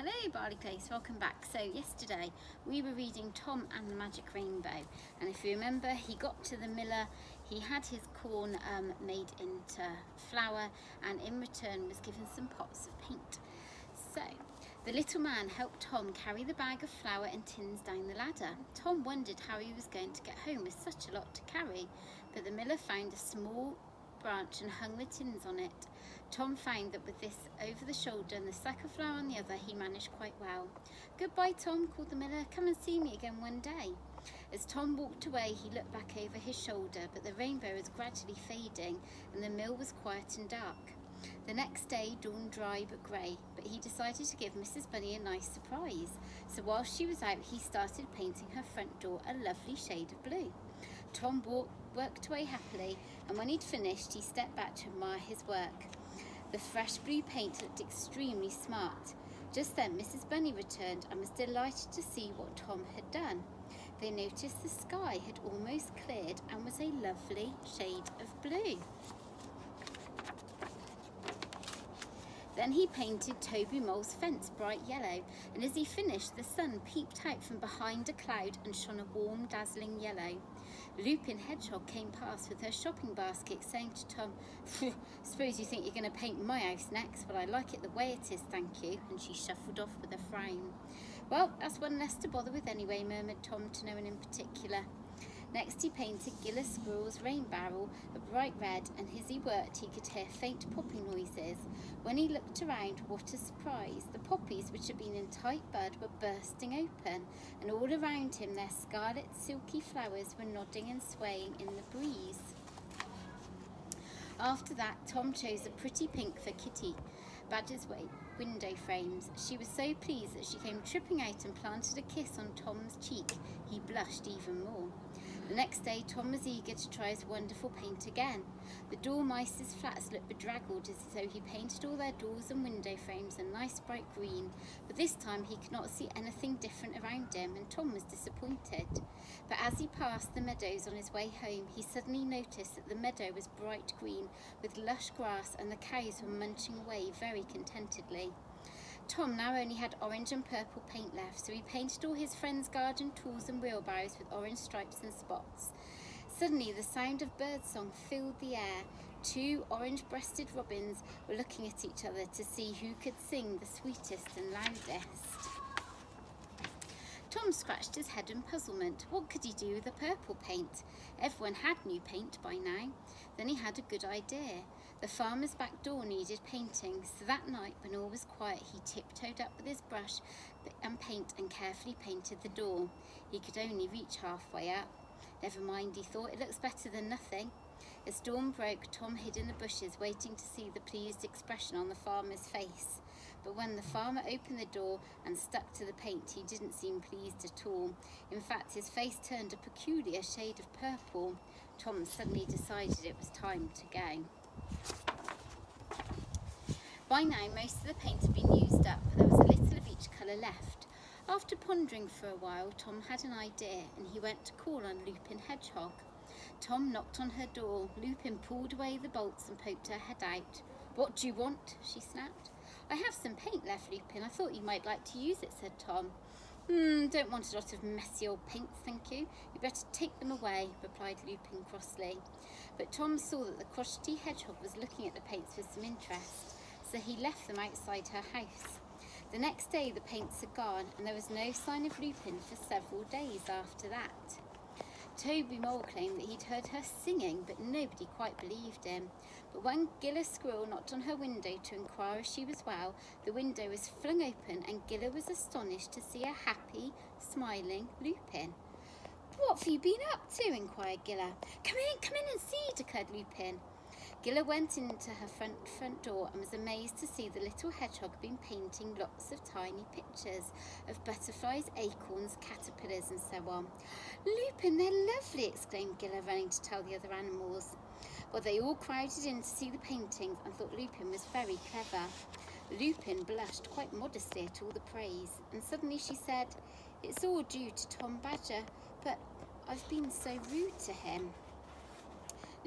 Hello Barley Place, welcome back. So yesterday we were reading Tom and the Magic Rainbow, and if you remember, he got to the miller, he had his corn made into flour, and in return was given some pots of paint. So the little man helped Tom carry the bag of flour and tins down the ladder. Tom wondered how he was going to get home with such a lot to carry, but the miller found a small branch and hung the tins on it. Tom found that with this over the shoulder and the sack of flour on the other, he managed quite well. "Goodbye, Tom," called the miller. "Come and see me again one day." As Tom walked away, he looked back over his shoulder, but the rainbow was gradually fading and the mill was quiet and dark. The next day dawned dry but grey, but he decided to give Mrs. Bunny a nice surprise. So while she was out, he started painting her front door a lovely shade of blue. Tom worked away happily, and when he'd finished, he stepped back to admire his work. The fresh blue paint looked extremely smart. Just then Mrs. Bunny returned and was delighted to see what Tom had done. They noticed the sky had almost cleared and was a lovely shade of blue. Then he painted Toby Mole's fence bright yellow, and as he finished, the sun peeped out from behind a cloud and shone a warm, dazzling yellow. Lupin Hedgehog came past with her shopping basket, saying to Tom, "Suppose you think you're going to paint my house next, but I like it the way it is, thank you," and she shuffled off with a frown. "Well, that's one less to bother with anyway," murmured Tom to no one in particular. Next he painted Giller Squirrel's rain barrel a bright red, and as he worked he could hear faint popping noises. When he looked around, what a surprise! The poppies, which had been in tight bud, were bursting open, and all around him their scarlet silky flowers were nodding and swaying in the breeze. After that, Tom chose a pretty pink for Kitty Badger's window frames. She was so pleased that she came tripping out and planted a kiss on Tom's cheek. He blushed even more. The next day, Tom was eager to try his wonderful paint again. The dormice's flats looked bedraggled as though he painted all their doors and window frames a nice bright green, but this time he could not see anything different around him, and Tom was disappointed. But as he passed the meadows on his way home, he suddenly noticed that the meadow was bright green with lush grass, and the cows were munching away very contentedly. Tom now only had orange and purple paint left, so he painted all his friends' garden tools and wheelbarrows with orange stripes and spots. Suddenly the sound of birdsong filled the air. Two orange-breasted robins were looking at each other to see who could sing the sweetest and loudest. Tom scratched his head in puzzlement. What could he do with the purple paint? Everyone had new paint by now. Then he had a good idea. The farmer's back door needed painting, so that night when all was quiet, he tiptoed up with his brush and paint and carefully painted the door. He could only reach halfway up. Never mind, he thought, it looks better than nothing. As dawn broke, Tom hid in the bushes, waiting to see the pleased expression on the farmer's face. But when the farmer opened the door and stuck to the paint, he didn't seem pleased at all. In fact, his face turned a peculiar shade of purple. Tom suddenly decided it was time to go. By now, most of the paint had been used up, but there was a little of each colour left. After pondering for a while, Tom had an idea, and he went to call on Lupin Hedgehog. Tom knocked on her door. Lupin pulled away the bolts and poked her head out. "What do you want?" she snapped. "I have some paint left, Lupin. I thought you might like to use it," said Tom. Don't want a lot of messy old paints, thank you. You'd better take them away," replied Lupin crossly. But Tom saw that the crotchety hedgehog was looking at the paints with some interest, so he left them outside her house. The next day the paints had gone, and there was no sign of Lupin for several days after that. Toby Mole claimed that he'd heard her singing, but nobody quite believed him. But when Giller Squirrel knocked on her window to inquire if she was well, the window was flung open, and Giller was astonished to see a happy, smiling Lupin. "What have you been up to?" inquired Giller. Come in and see," declared Lupin. Giller went into her front door and was amazed to see the little hedgehog had been painting lots of tiny pictures of butterflies, acorns, caterpillars and so on. "Lupin, they're lovely," exclaimed Giller, running to tell the other animals. Well, they all crowded in to see the paintings and thought Lupin was very clever. Lupin blushed quite modestly at all the praise, and suddenly she said, "It's all due to Tom Badger, but I've been so rude to him."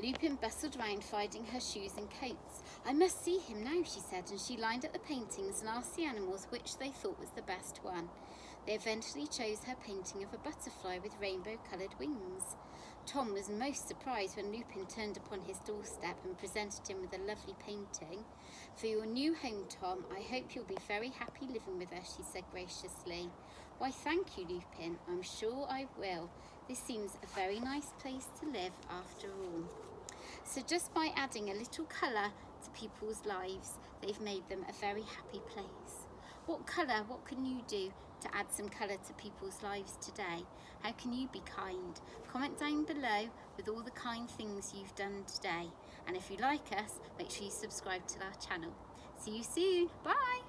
Lupin bustled round finding her shoes and coats. I must see him now, she said, and she lined up the paintings and asked the animals which they thought was the best one. They eventually chose her painting of a butterfly with rainbow-coloured wings. Tom was most surprised when Lupin turned upon his doorstep and presented him with a lovely painting. For your new home, Tom, I hope you'll be very happy living with us, she said graciously. Why, thank you, Lupin. I'm sure I will. This seems a very nice place to live after all. So just by adding a little colour to people's lives, they've made them a very happy place. What can you do to add some colour to people's lives today? How can you be kind? Comment down below with all the kind things you've done today. And if you like us, make sure you subscribe to our channel. See you soon. Bye.